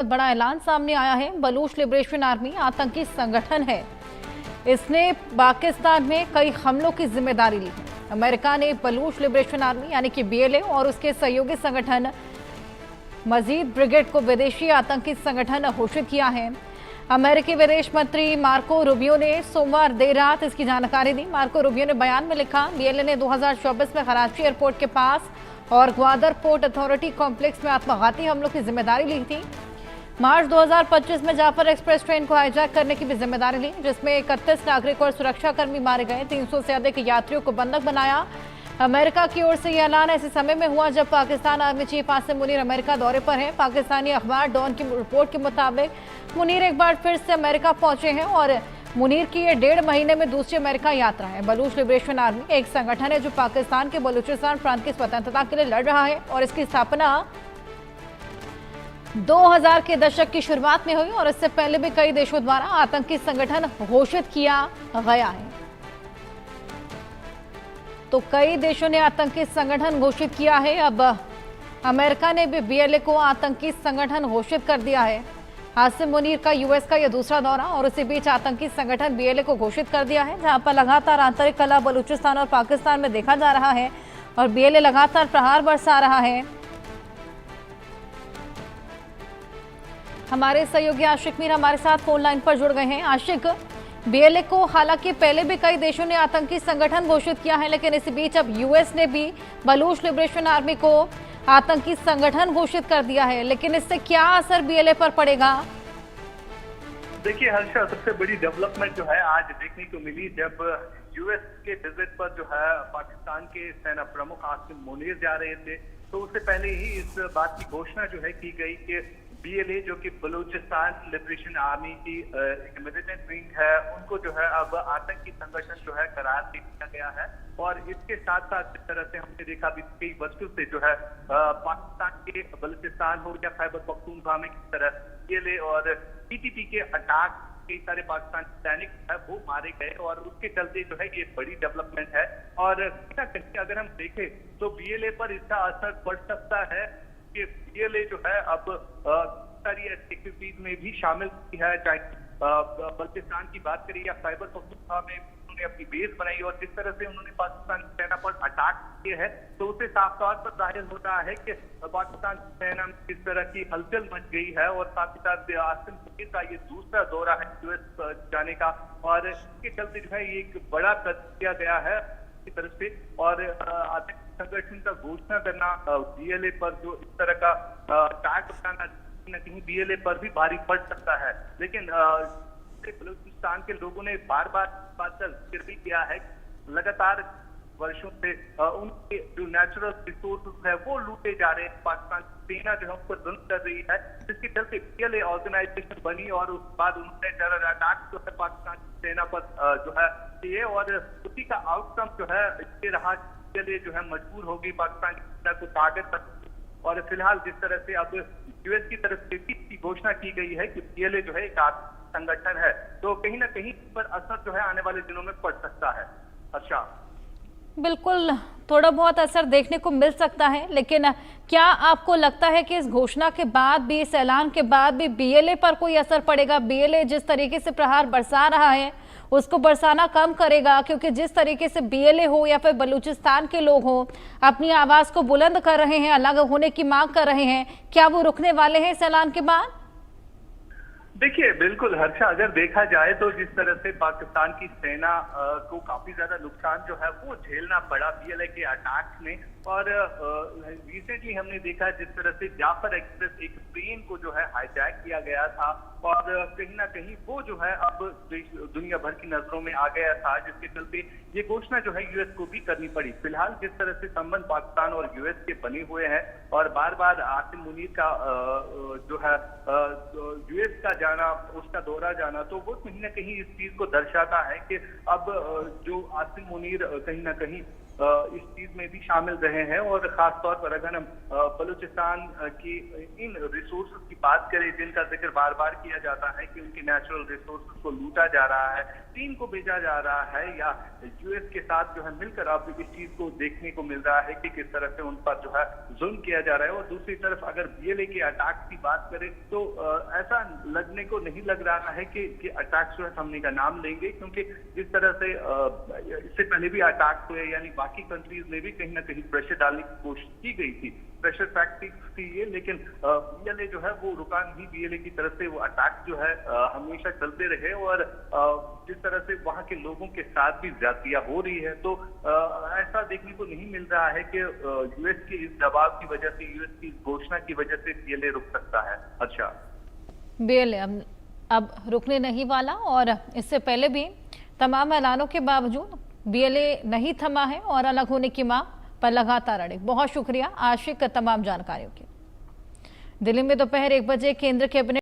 बड़ा ऐलान सामने आया है। बलूच लिबरेशन आर्मी आतंकी संगठन है। इसने पाकिस्तान में कई हमलों की जिम्मेदारी ली है। अमेरिका ने बलूच लिबरेशन आर्मी यानी कि बीएलए और उसके सहयोगी संगठन मजीद ब्रिगेड को विदेशी आतंकी संगठन घोषित किया है। अमेरिकी विदेश मंत्री मार्को रूबियो ने सोमवार देर रात इसकी जानकारी दी। मार्को रूबियो ने बयान में लिखा, बीएलए ने 2024 में कराची एयरपोर्ट के पास और ग्वादर पोर्ट अथॉरिटी कॉम्प्लेक्स में आत्मघाती हमलों की जिम्मेदारी ली थी। मार्च 2025 में जाफर एक्सप्रेस ट्रेन को हाईजैक करने की भी जिम्मेदारी ली, जिसमें 31 नागरिक और सुरक्षाकर्मी मारे गए। 300 से अधिक यात्रियों को बंधक बनाया। अमेरिका की ओर से यह ऐलान ऐसे समय में हुआ जब Pakistan army chief Asim Munir America दौरे पर है। पाकिस्तानी अखबार डॉन की रिपोर्ट के मुताबिक मुनीर एक बार फिर से अमेरिका पहुंचे हैं और मुनीर की ये 1.5 महीने में दूसरी अमेरिका यात्रा है। बलूच लिबरेशन आर्मी एक संगठन है जो पाकिस्तान के बलूचिस्तान प्रांत की स्वतंत्रता के लिए लड़ रहा है और इसकी स्थापना 2000 के दशक की शुरुआत में हुई और इससे पहले भी कई देशों द्वारा आतंकी संगठन घोषित किया गया है। तो कई देशों ने आतंकी संगठन घोषित किया है। अब अमेरिका ने भी बीएलए को आतंकी संगठन घोषित कर दिया है। आसिम मुनीर का यूएस का यह दूसरा दौरा और इसी बीच आतंकी संगठन बीएलए को घोषित कर दिया है, जहां पर लगातार आंतरिक कलह बलूचिस्तान और पाकिस्तान में देखा जा रहा है और बीएलए लगातार प्रहार बरसा रहा है। हमारे सहयोगी आशिक मीर हमारे साथ फोन लाइन पर जुड़ गए हैं। आशिक, बीएलए को हालांकि पहले भी कई देशों ने आतंकी संगठन घोषित किया है, लेकिन इसी बीच अब यूएस ने भी बलूच लिबरेशन आर्मी को आतंकी संगठन घोषित कर दिया है, लेकिन इससे क्या असर बीएलए पर पड़ेगा? देखिए हर्षा, सबसे बड़ी डेवलपमेंट जो है आज देखने को मिली जब यूएस के विजिट पर जो है पाकिस्तान के सेना प्रमुख आसिम मुनीर जा रहे थे, तो उससे पहले ही इस बात की घोषणा जो है की गई कि बीएलए जो कि बलूचिस्तान लिबरेशन आर्मी की एक मिलिटेंट विंग है, उनको जो है अब आतंकी संगठन जो है करार दे दिया गया है। और इसके साथ साथ जिस तरह से हमने देखा भी कई वर्षों से जो है पाकिस्तान के बलूचिस्तान हो या खैबर पख्तूनख्वा में किस तरह बीएलए और पीटीपी के अटैक कई सारे पाकिस्तानी सैनिक है वो मारे गए और उसके चलते जो है ये बड़ी डेवलपमेंट है। और कहीं अगर हम देखें तो बीएलए पर इसका असर पड़ सकता है कि बीएलए जो है अब सारी एक्टिविटीज में भी शामिल है, चाहे बलूचिस्तान की बात करें या खैबर पख्तूनख्वा में उन्होंने अपनी बेस बनाई और जिस तरह से उन्होंने पाकिस्तान की सेना पर अटैक किए हैं, तो उससे साफ तौर पर जाहिर हो रहा है कि पाकिस्तान की सेना में किस तरह की हलचल मच गई है। और साथ ही साथ आसिम मुनीर का ये दूसरा दौरा है यूएस जाने का और इसके चलते जो है ये एक बड़ा कदम किया गया है की तरफ से। और आतंकी संगठन का घोषणा करना बीएलए पर जो इस तरह का अटैक करना कहीं बीएलए पर भी भारी पड़ सकता है। लेकिन बलूचिस्तान के लोगों ने बार बार बात का जिक्र भी किया है, लगातार वर्षों से उनके जो नेचुरल रिसोर्सेज है वो लूटे जा रहे हैं। पाकिस्तान सेना जो है उस पर जुल्म कर रही है, जिसके चलते बीएलए ऑर्गेनाइजेशन बनी और उसके बाद उन्होंने टेरर अटैक जो है पाकिस्तान सेना पर जो है किए और उसी का आउटकम जो है ये रहा के लिए जो है मजबूर होगी पाकिस्तान की सेना को टारगेट कर। और फिलहाल जिस तरह से अब यूएस की तरफ से इसकी घोषणा की गई है कि बीएलए जो है एक आतंकी संगठन है, तो कहीं ना कहीं इस पर असर जो है आने वाले दिनों में पड़ सकता है। अच्छा, बिल्कुल, थोड़ा बहुत असर देखने को मिल सकता है, लेकिन क्या आपको लगता है कि इस घोषणा के बाद भी, इस ऐलान के बाद भी बीएलए पर कोई असर पड़ेगा? बीएलए जिस तरीके से प्रहार बरसा रहा है उसको बरसाना कम करेगा, क्योंकि जिस तरीके से बीएलए हो या फिर बलूचिस्तान के लोग हो अपनी आवाज को बुलंद कर रहे हैं, अलग होने की मांग कर रहे हैं, क्या वो रुकने वाले हैं इस ऐलान के बाद? देखिए बिल्कुल हर्षा, अगर देखा जाए तो जिस तरह से पाकिस्तान की सेना को काफी ज्यादा नुकसान जो है वो झेलना पड़ा बीएलए के अटैक में। और रिसेंटली हमने देखा जिस तरह से जाफर एक्सप्रेस एक ट्रेन को जो है हाईजैक किया गया था और कहीं ना कहीं वो जो है अब दुनिया भर की नजरों में आ गया था, जिसके चलते ये घोषणा जो है यूएस को भी करनी पड़ी। फिलहाल जिस तरह से संबंध पाकिस्तान और यूएस के बने हुए हैं और बार बार आसिम मुनीर का जो है यूएस का जाना, उसका दौरा जाना, तो वो कहीं ना कहीं इस चीज को दर्शाता है कि अब जो आसिम मुनीर कहीं ना कहीं इस चीज में भी शामिल रहे हैं। और खासतौर पर अगर हम बलूचिस्तान की इन रिसोर्सेज की बात करें जिनका जिक्र बार बार किया जाता है कि उनके नेचुरल रिसोर्सेज को लूटा जा रहा है, चीन को भेजा जा रहा है, या यूएस के साथ जो है मिलकर अब इस चीज को देखने को मिल रहा है कि किस तरह से उन पर जो है जुल्म किया जा रहा है। और दूसरी तरफ अगर बीएलए के अटैक की बात करें तो ऐसा लगने को नहीं लग रहा है कि अटैक जो है थमने का नाम लेंगे, क्योंकि जिस तरह से इससे पहले भी अटैक हुए, यानी बाकी कंट्रीज में भी कहीं ना कहीं प्रेशर डालने की कोशिश की गई थी, प्रेशर टैक्टिक्स थी ये, लेकिन बीएलए जो है वो रुका नहीं। बीएलए की तरफ से वो अटैक जो है हमेशा चलते रहे, और जिस तरह से वहां के लोगों के साथ भी ज्यादतियां हो रही है, तो ऐसा देखने को नहीं मिल रहा है कि यूएस के इस दबाव की वजह से, यूएस की इस घोषणा की वजह से बीएलए रुक सकता है। अच्छा, बीएलए अब रुकने नहीं वाला, और इससे पहले भी तमाम ऐलानों के बावजूद बीएलए नहीं थमा है और अलग होने की मांग पर लगातार अड़े। बहुत शुक्रिया आशिक तमाम जानकारियों के। दिल्ली में दोपहर 1 बजे केंद्र कैबिनेट